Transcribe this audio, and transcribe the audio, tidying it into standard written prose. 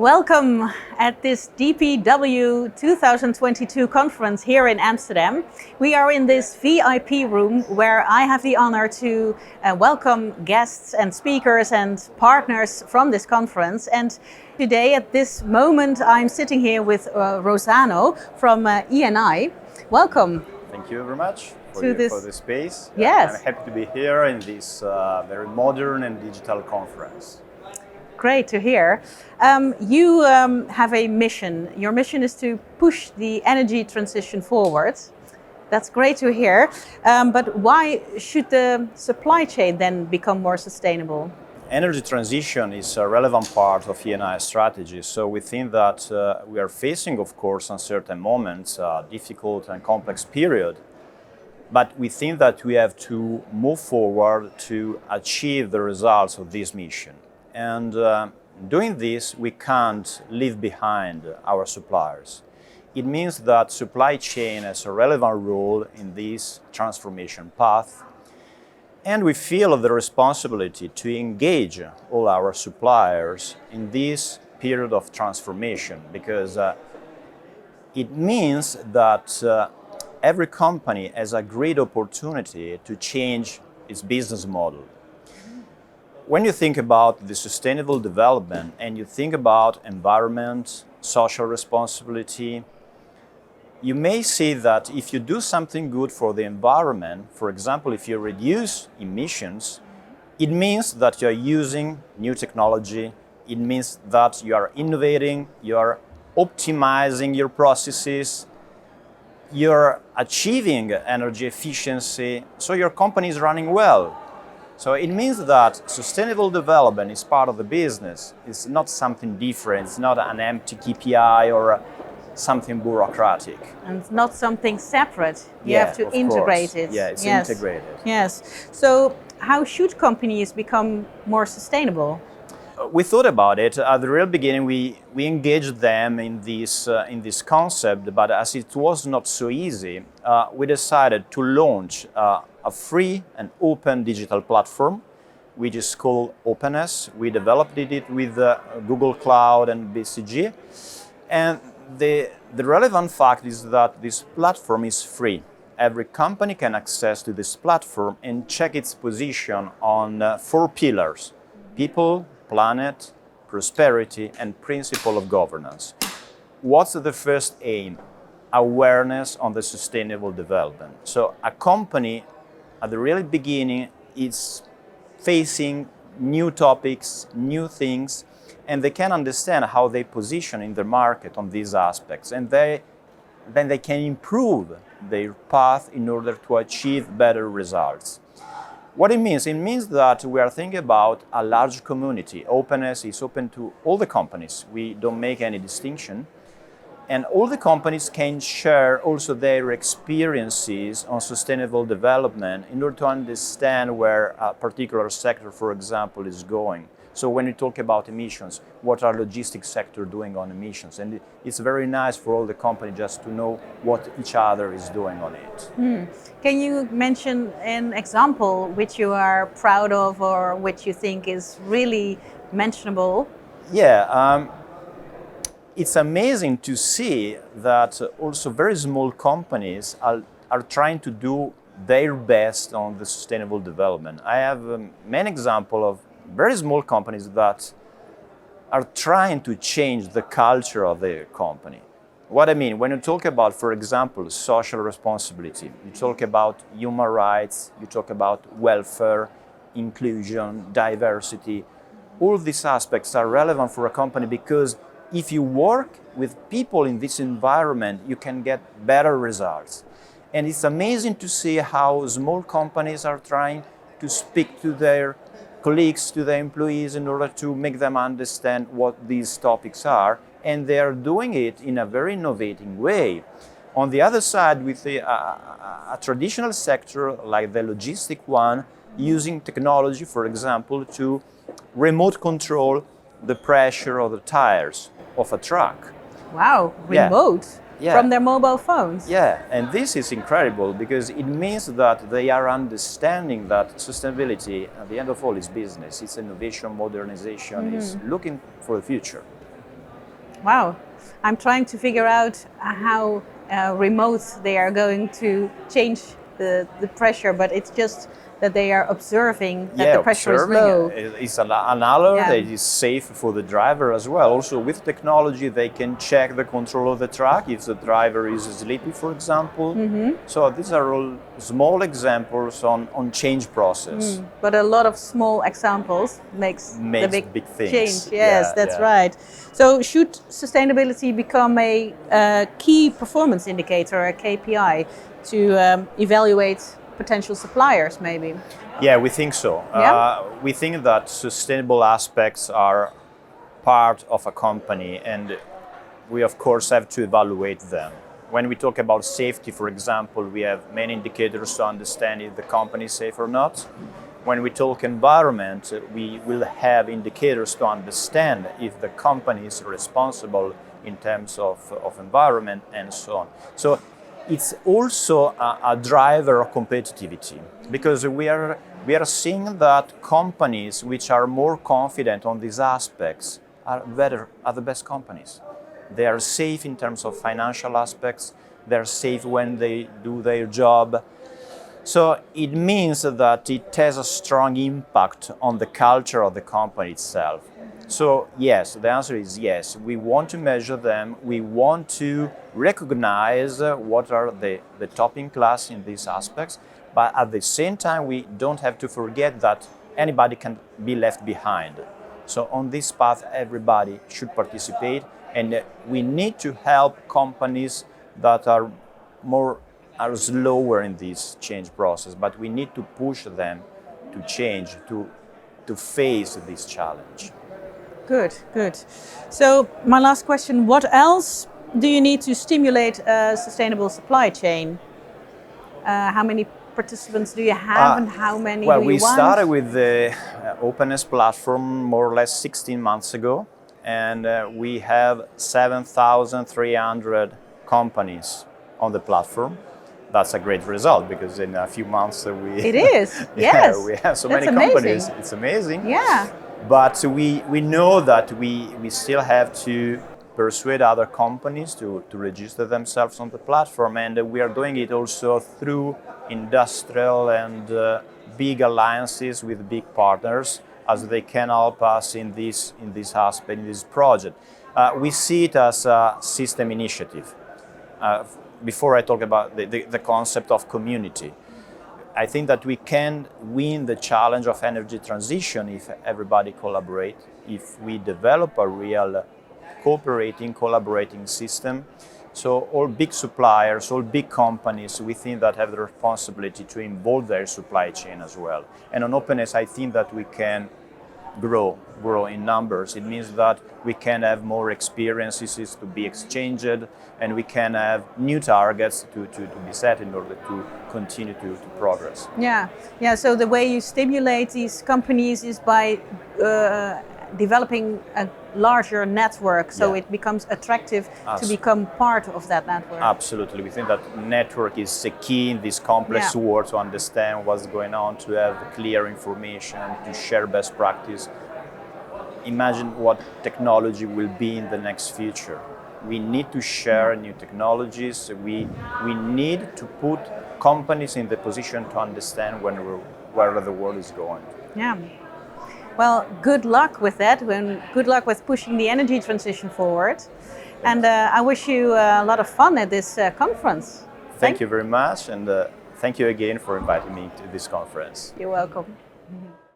Welcome at this DPW 2022 conference here in Amsterdam. We are in this VIP room where I have the honor to welcome guests and speakers and partners from this conference. And today at this moment I'm sitting here with Rossano from E&I. Welcome. Thank you very much for this space. Yes. I'm happy to be here in this very modern and digital conference. Great to hear. You have a mission. Your mission is to push the energy transition forward. That's great to hear. But why should the supply chain then become more sustainable? Energy transition is a relevant part of E&I strategy. So we think that we are facing, of course, on certain moments, a difficult and complex period. But we think that we have to move forward to achieve the results of this mission. And doing this, we can't leave behind our suppliers. It means that supply chain has a relevant role in this transformation path. And we feel the responsibility to engage all our suppliers in this period of transformation, because it means that every company has a great opportunity to change its business model. When you think about the sustainable development and you think about environment, social responsibility, you may see that if you do something good for the environment, for example, if you reduce emissions, it means that you are using new technology, it means that you are innovating, you are optimizing your processes, you're achieving energy efficiency, so your company is running well. So it means that sustainable development is part of the business. It's not something different. It's not an empty KPI or something bureaucratic. And it's not something separate. You have to integrate it. Yeah, it's integrated. Yes. So how should companies become more sustainable? We thought about it. At the real beginning, we engaged them in this concept, but as it was not so easy, we decided to launch a free and open digital platform, which is called Openness. We developed it with Google Cloud and BCG. And the relevant fact is that this platform is free. Every company can access to this platform and check its position on 4 pillars: people, planet, prosperity, and principle of governance. What's the first aim? Awareness on the sustainable development. So a company at the really beginning is facing new topics, new things, and they can understand how they position in the market on these aspects. And then they can improve their path in order to achieve better results. What it means that we are thinking about a large community. Openness is open to all the companies. We don't make any distinction. And all the companies can share also their experiences on sustainable development in order to understand where a particular sector, for example, is going. So when we talk about emissions, what are logistics sector doing on emissions? And it's very nice for all the companies just to know what each other is doing on it. Can you mention an example which you are proud of or which you think is really mentionable? Yeah, it's amazing to see that also very small companies are trying to do their best on the sustainable development. I have many examples of very small companies that are trying to change the culture of their company. What I mean, when you talk about, for example, social responsibility, you talk about human rights, you talk about welfare, inclusion, diversity, all these aspects are relevant for a company because if you work with people in this environment, you can get better results. And it's amazing to see how small companies are trying to speak to their colleagues, to their employees in order to make them understand what these topics are. And they are doing it in a very innovative way. On the other side, with a traditional sector like the logistic one, using technology, for example, to remote control the pressure of the tires of a truck. Wow, remote? Yeah. From their mobile phones? Yeah, and this is incredible because it means that they are understanding that sustainability, at the end of all, is business. It's innovation, modernization, it's looking for the future. Wow. I'm trying to figure out how remote they are going to change the pressure, but it's just that they are observing that the pressure is low. Is an alert. Yeah. It is safe for the driver as well. Also, with technology, they can check the control of the truck if the driver is sleepy, for example. So these are all small examples on change process. But a lot of small examples makes the Makes big things. change. Yes, Yeah, that's yeah. right. So should sustainability become a key performance indicator, a KPI, to evaluate potential suppliers maybe? Yeah, we think so. Yeah? We think that sustainable aspects are part of a company, and we of course have to evaluate them. When we talk about safety, for example, we have many indicators to understand if the company is safe or not. When we talk environment, we will have indicators to understand if the company is responsible in terms of environment and so on. So it's also a driver of competitivity, because we are seeing that companies which are more confident on these aspects are the best companies. They are safe in terms of financial aspects. They're safe when they do their job. So it means that it has a strong impact on the culture of the company itself. So yes, the answer is yes. We want to measure them. We want to recognize what are the top in class in these aspects. But at the same time, we don't have to forget that anybody can be left behind. So on this path, everybody should participate, and we need to help companies that are slower in this change process, but we need to push them to change, to face this challenge. Good, good. So my last question, what else do you need to stimulate a sustainable supply chain? How many participants do you have and how many Well, do we you want? started with the openness platform more or less 16 months ago, and we have 7,300 companies on the platform. That's a great result, because in a few months we It is, yes. we have so That's many companies. amazing. It's amazing. Yeah. But we know that we still have to persuade other companies to register themselves on the platform, and we are doing it also through industrial and big alliances with big partners, as they can help us in this aspect, in this project. We see it as a system initiative. Before I talk about the concept of community, I think that we can win the challenge of energy transition if everybody collaborate, if we develop a real collaborating system. So all big suppliers, all big companies, we think that have the responsibility to involve their supply chain as well. And on openness, I think that we can grow in numbers. It means that we can have more experiences to be exchanged, and we can have new targets to be set in order to continue to progress. Yeah, yeah. So the way you stimulate these companies is by developing a larger network, so Yeah. it becomes attractive to become part of that network. Absolutely. We think that network is the key in this complex Yeah. world, to understand what's going on, to have clear information, to share best practice. Imagine what technology will be in the next future. We need to share new technologies. We need to put companies in the position to understand where the world is going. Yeah. Well, good luck with that, and good luck with pushing the energy transition forward. And I wish you a lot of fun at this conference. Thank you very much, and thank you again for inviting me to this conference. You're welcome.